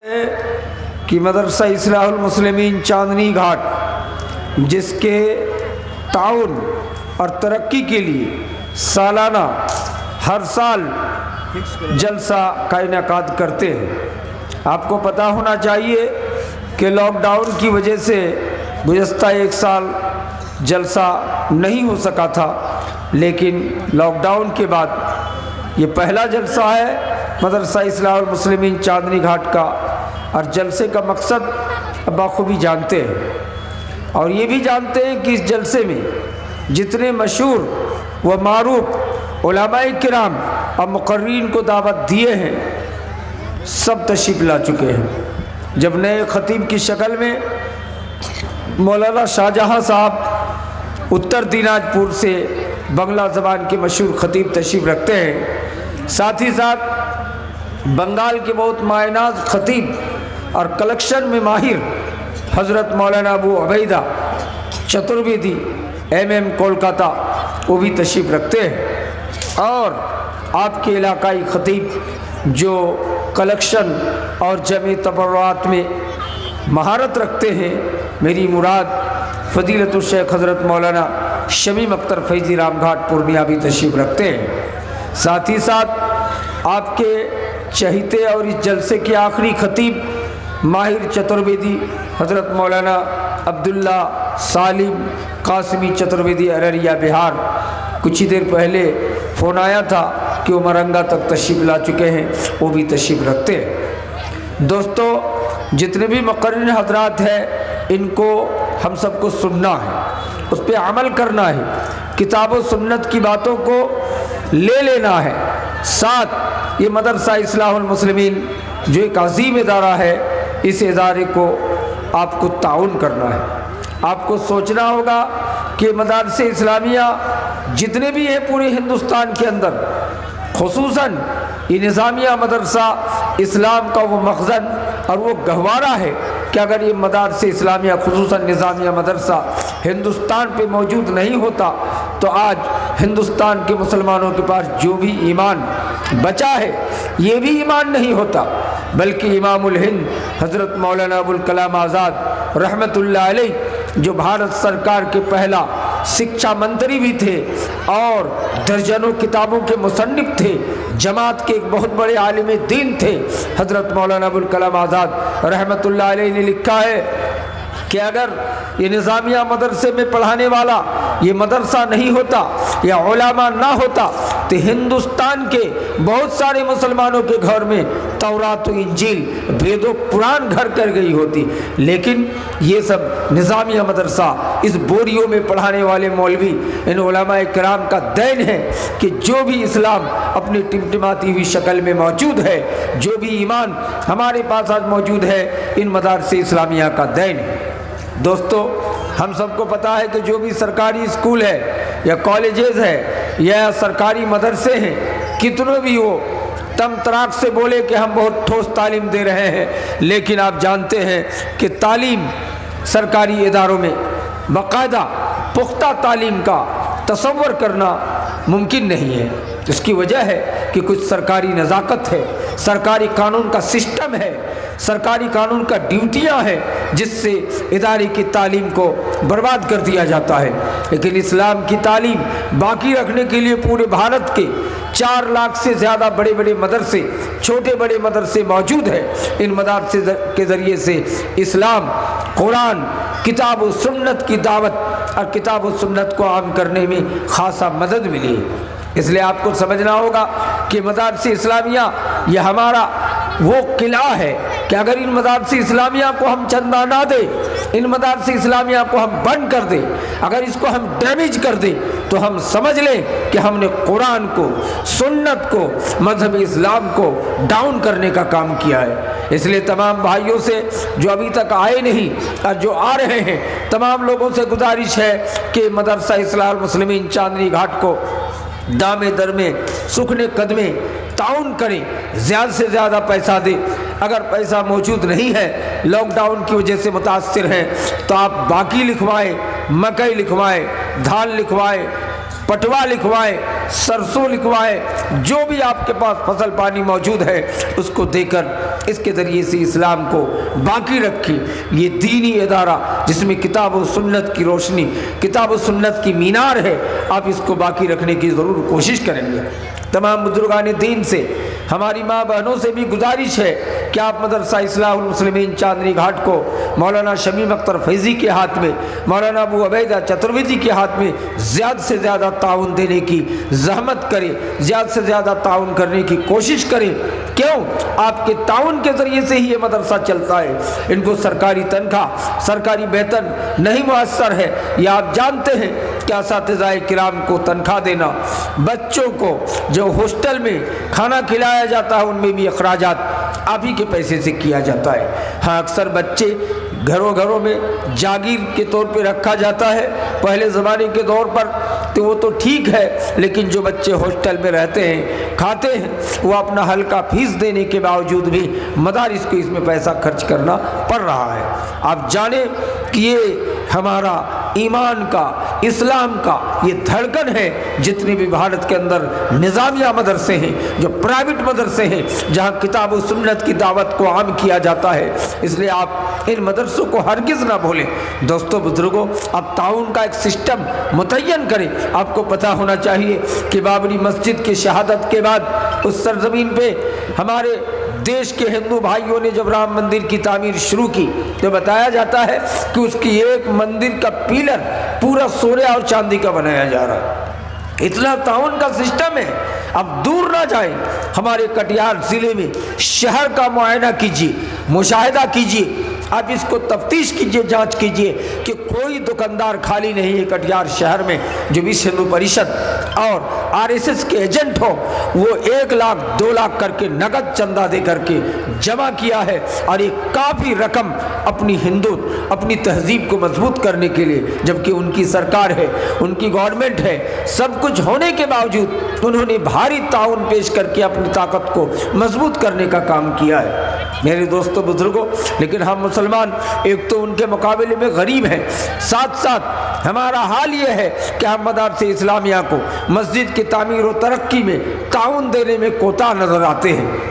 کہ مدرسہ اصلاح المسلمین چاندنی گھاٹ جس کے تعاون اور ترقی کے لیے سالانہ ہر سال جلسہ کا انعقاد کرتے ہیں۔ آپ کو پتہ ہونا چاہیے کہ لاک ڈاؤن کی وجہ سے گزشتہ ایک سال جلسہ نہیں ہو سکا تھا، لیکن لاک ڈاؤن کے بعد یہ پہلا جلسہ ہے مدرسہ اصلاح المسلمین چاندنی گھاٹ کا، اور جلسے کا مقصد بخوبی جانتے ہیں، اور یہ بھی جانتے ہیں کہ اس جلسے میں جتنے مشہور و معروف علماء کرام اور مقررین کو دعوت دیے ہیں سب تشریف لا چکے ہیں۔ جب نئے خطیب کی شکل میں مولانا شاہجہاں صاحب اتر دیناج پور سے بنگلہ زبان کے مشہور خطیب تشریف رکھتے ہیں، ساتھ ہی ساتھ بنگال کے بہت مایناز خطیب اور کلیکشن میں ماہر حضرت مولانا ابو عبیدہ چترویدی ایم کولکاتہ وہ بھی تشریف رکھتے ہیں، اور آپ کے علاقائی خطیب جو کلیکشن اور جمع تبرعات میں مہارت رکھتے ہیں، میری مراد فضیلت الشیخ حضرت مولانا شمیم اختر فیضی رام گھاٹ پورنیہ بھی تشریف رکھتے ہیں۔ ساتھ ہی ساتھ آپ کے چہیتے اور اس جلسے کے آخری خطیب ماہر چترویدی حضرت مولانا عبداللہ سالم قاسمی چترویدی ارریہ بہار، کچھ ہی دیر پہلے فون آیا تھا کہ وہ مرنگا تک تشریف لا چکے ہیں، وہ بھی تشریف رکھتے ہیں۔ دوستو، جتنے بھی مقررین حضرات ہیں ان کو ہم سب کو سننا ہے، اس پہ عمل کرنا ہے، کتاب و سنت کی باتوں کو لے لینا ہے، ساتھ یہ مدرسہ اصلاح المسلمین جو ایک عظیم ادارہ ہے، اس ادارے کو آپ کو تعاون کرنا ہے۔ آپ کو سوچنا ہوگا کہ مدارس اسلامیہ جتنے بھی ہیں پورے ہندوستان کے اندر، خصوصاً یہ نظامیہ مدرسہ اسلام کا وہ مخزن اور وہ گہوارہ ہے کہ اگر یہ مدارس اسلامیہ خصوصاً نظامیہ مدرسہ ہندوستان پہ موجود نہیں ہوتا تو آج ہندوستان کے مسلمانوں کے پاس جو بھی ایمان بچا ہے یہ بھی ایمان نہیں ہوتا، بلکہ امام الہند حضرت مولانا ابوالکلام آزاد رحمۃ اللہ علیہ جو بھارت سرکار کے پہلا شکشا منتری بھی تھے اور درجنوں کتابوں کے مصنف تھے، جماعت کے ایک بہت بڑے عالم دین تھے، حضرت مولانا ابوالکلام آزاد رحمۃ اللہ علیہ نے لکھا ہے کہ اگر یہ نظامیہ مدرسے میں پڑھانے والا یہ مدرسہ نہیں ہوتا یا علماء نہ ہوتا تو ہندوستان کے بہت سارے مسلمانوں کے گھر میں تورات و انجیل وید و قرآن گھر کر گئی ہوتی، لیکن یہ سب نظامیہ مدرسہ اس بوریوں میں پڑھانے والے مولوی ان علماء کرام کا دین ہے کہ جو بھی اسلام اپنی ٹمٹماتی ہوئی شکل میں موجود ہے، جو بھی ایمان ہمارے پاس آج موجود ہے، ان مدارس اسلامیہ کا دین ہے۔ دوستو، ہم سب کو پتہ ہے کہ جو بھی سرکاری اسکول ہے یا کالجز ہے یا سرکاری مدرسے ہیں، کتنے بھی ہو تم تراک سے بولے کہ ہم بہت ٹھوس تعلیم دے رہے ہیں، لیکن آپ جانتے ہیں کہ تعلیم سرکاری اداروں میں باقاعدہ پختہ تعلیم کا تصور کرنا ممکن نہیں ہے۔ اس کی وجہ ہے کہ کچھ سرکاری نزاکت ہے، سرکاری قانون کا سسٹم ہے، سرکاری قانون کا ڈیوٹیاں ہیں جس سے ادارے کی تعلیم کو برباد کر دیا جاتا ہے، لیکن اسلام کی تعلیم باقی رکھنے کے لیے پورے بھارت کے 4 لاکھ سے زیادہ بڑے بڑے مدرسے، چھوٹے بڑے مدرسے موجود ہیں۔ ان مدارس کے ذریعے سے اسلام، قرآن، کتاب و سنت کی دعوت اور کتاب و سنت کو عام کرنے میں خاصا مدد ملی ہے۔ اس لیے آپ کو سمجھنا ہوگا کہ مدارس اسلامیہ یہ ہمارا وہ قلعہ ہے کہ اگر ان مدارس اسلامیہ کو ہم چندہ نہ دیں، ان مدارس اسلامیہ کو ہم بند کر دیں، اگر اس کو ہم ڈیمیج کر دیں تو ہم سمجھ لیں کہ ہم نے قرآن کو، سنت کو، مذہب اسلام کو ڈاؤن کرنے کا کام کیا ہے۔ اس لیے تمام بھائیوں سے جو ابھی تک آئے نہیں اور جو آ رہے ہیں، تمام لوگوں سے گزارش ہے کہ مدرسہ اصلاح المسلمین چاندنی گھاٹ کو دامے درمے سکھنے قدمے تعاون کریں، زیادہ سے زیادہ پیسہ دیں۔ اگر پیسہ موجود نہیں ہے، لاک ڈاؤن کی وجہ سے متاثر ہیں، تو آپ باقی لکھوائیں، مکئی لکھوائیں، دھان لکھوائیں، پٹوا لکھوائیں، سرسوں لکھوائیں، جو بھی آپ کے پاس فصل پانی موجود ہے اس کو دے کر اس کے ذریعے سے اسلام کو باقی رکھیں۔ یہ دینی ادارہ جس میں کتاب و سنت کی روشنی، کتاب و سنت کی مینار ہے، آپ اس کو باقی رکھنے کی ضرور کوشش کریں گے۔ تمام بزرگان دین سے، ہماری ماں بہنوں سے بھی گزارش ہے کہ آپ مدرسہ اصلاح المسلمین چاندنی گھاٹ کو مولانا شمیم اختر فیضی کے ہاتھ میں، مولانا ابو عبیدہ چترویدی کے ہاتھ میں زیادہ سے زیادہ تعاون دینے کی زحمت کریں، زیادہ سے زیادہ تعاون کرنے کی کوشش کریں۔ کیوں؟ آپ کے تعاون کے ذریعے سے ہی یہ مدرسہ چلتا ہے۔ ان کو سرکاری تنخواہ، سرکاری ویتن نہیں میسر ہے، یہ آپ جانتے ہیں کہ اساتذہ کرام کو تنخواہ دینا، بچوں کو جو ہاسٹل میں کھانا کھلایا جاتا ہے ان میں بھی اخراجات آپ ہی کے پیسے سے کیا جاتا ہے۔ ہاں، اکثر بچے گھروں میں جاگیر کے طور پہ رکھا جاتا ہے پہلے زمانے کے دور پر، تو وہ تو ٹھیک ہے، لیکن جو بچے ہاسٹل میں رہتے ہیں، کھاتے ہیں، وہ اپنا ہلکا فیس دینے کے باوجود بھی مدارس کو اس میں پیسہ خرچ کرنا پڑ رہا ہے۔ آپ جانیں کہ یہ ہمارا ایمان کا، اسلام کا یہ دھڑکن ہے۔ جتنے بھی بھارت کے اندر نظامیہ مدرسے ہیں، جو پرائیویٹ مدرسے ہیں، جہاں کتاب و سنت کی دعوت کو عام کیا جاتا ہے، اس لیے آپ ان مدرسوں کو ہرگز نہ بھولیں۔ دوستو بزرگوں، آپ تعاون کا ایک سسٹم متعین کریں۔ آپ کو پتہ ہونا چاہیے کہ بابری مسجد کی شہادت کے بعد اس سرزمین پہ ہمارے دیش کے ہندو بھائیوں نے جب رام مندر کی تعمیر شروع کی تو بتایا جاتا ہے کہ اس کی ایک مندر کا پیلر پورا سونے اور چاندی کا بنایا جا رہا ہے۔ اتنا تعاون کا سسٹم ہے۔ اب دور نہ جائیں، ہمارے کٹیہار ضلع میں شہر کا معائنہ کیجیے، مشاہدہ کیجیے، آپ اس کو تفتیش کیجیے، جانچ کیجیے کہ کوئی دکاندار خالی نہیں ہے کٹیہار شہر میں جو وشو ہندو پریشد اور RSS کے ایجنٹ ہو۔ وہ 1 لاکھ 2 لاکھ کر کے نقد چندہ دے کر کے جمع کیا ہے، اور ایک کافی رقم اپنی تہذیب کو مضبوط کرنے کے لیے، جبکہ ان کی سرکار ہے، ان کی گورنمنٹ ہے، سب کچھ ہونے کے باوجود انہوں نے بھاری تعاون پیش کر کے اپنی طاقت کو مضبوط کرنے کا کام کیا ہے۔ میرے دوستو بزرگوں، لیکن ہم مسلمان ایک تو ان کے مقابلے میں غریب ہیں، ساتھ ساتھ ہمارا حال یہ ہے کہ ہم مدارس اسلامیہ کو مسجد کی تعمیر و ترقی میں تعاون دینے میں کوتاہ نظر آتے ہیں۔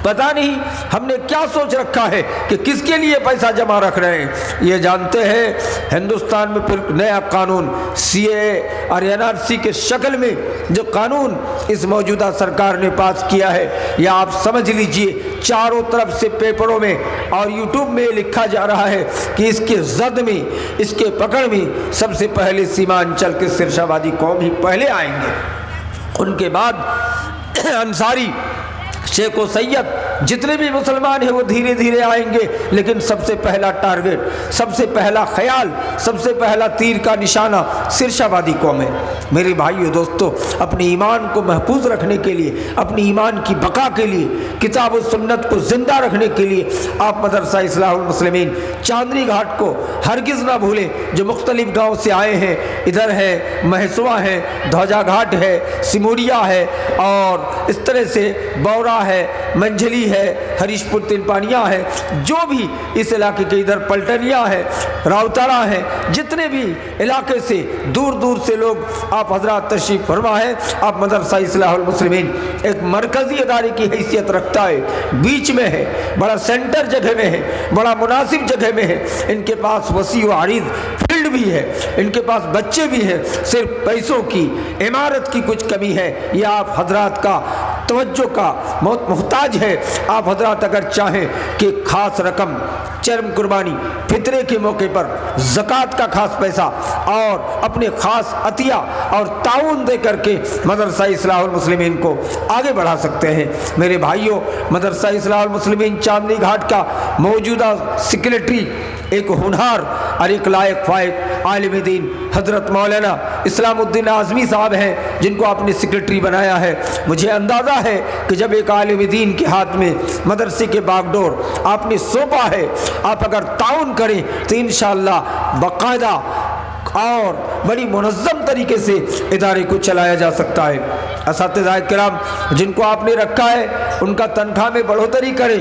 پتہ نہیں ہم نے کیا سوچ رکھا ہے کہ کس کے لیے پیسہ جمع رکھ رہے ہیں۔ یہ جانتے ہیں ہندوستان میں پھر نیا قانون CAA اور NRC کے شکل میں جو قانون اس موجودہ سرکار نے پاس کیا ہے، یا آپ سمجھ لیجئے چاروں طرف سے پیپروں میں اور YouTube میں لکھا جا رہا ہے کہ اس کے زد میں، اس کے پکڑ میں سب سے پہلے سیمانچل کے سرشاوادی قوم ہی پہلے آئیں گے، ان کے بعد انصاری، شیخ و سید، جتنے بھی مسلمان ہیں وہ دھیرے دھیرے آئیں گے، لیکن سب سے پہلا ٹارگٹ، سب سے پہلا خیال، سب سے پہلا تیر کا نشانہ سرشاوادی قوم ہے۔ میرے بھائیو دوستو، اپنے ایمان کو محفوظ رکھنے کے لیے، اپنی ایمان کی بقا کے لیے، کتاب و سنت کو زندہ رکھنے کے لیے آپ مدرسہ اصلاح المسلمین چاندنی گھاٹ کو ہرگز نہ بھولیں۔ جو مختلف گاؤں سے آئے ہیں، ادھر ہے مہسوا ہے، دھوجا گھاٹ ہے، سموریا ہے، اور اس طرح سے بورا ہے، منجھلی ہے، ہریش پور تلپانیاں ہے، جو بھی اس علاقے کے ادھر پلٹنیا ہے، راؤتارا ہے، جتنے بھی علاقے سے دور دور سے لوگ آپ حضرات تشریف فرما ہے۔ آپ مدرسہ اصلاح المسلمین ایک مرکزی ادارے کی حیثیت رکھتا ہے، بیچ میں ہے، بڑا سینٹر جگہ میں ہے، بڑا مناسب جگہ میں ہے، ان کے پاس وسیع و عریض فیلڈ بھی ہے، ان کے پاس بچے بھی ہیں، صرف پیسوں کی، عمارت کی کچھ کمی ہے، یہ آپ حضرات کا توجہ کا محتاج ہے۔ آپ حضرات اگر چاہیں کہ خاص رقم، چرم قربانی، فطرے کے موقع پر زکوٰۃ کا خاص پیسہ اور اپنے خاص عطیہ اور تعاون دے کر کے مدرسہ اصلاح المسلمین کو آگے بڑھا سکتے ہیں۔ میرے بھائیوں، مدرسہ اصلاح المسلمین چاندنی گھاٹ کا موجودہ سیکریٹری ایک ہونہار اور ایک لائق فائق عالم دین حضرت مولانا اسلام الدین اعظمی صاحب ہیں، جن کو آپ نے سیکریٹری بنایا ہے۔ مجھے اندازہ ہے کہ جب ایک عالم دین کے ہاتھ میں مدرسے کے باغ ڈور آپ نے سونپا ہے، آپ اگر تعاون کریں تو انشاءاللہ باقاعدہ اور بڑی منظم طریقے سے ادارے کو چلایا جا سکتا ہے۔ اساتذہ کرام جن کو آپ نے رکھا ہے، ان کا تنخواہ میں بڑھوتری کرے،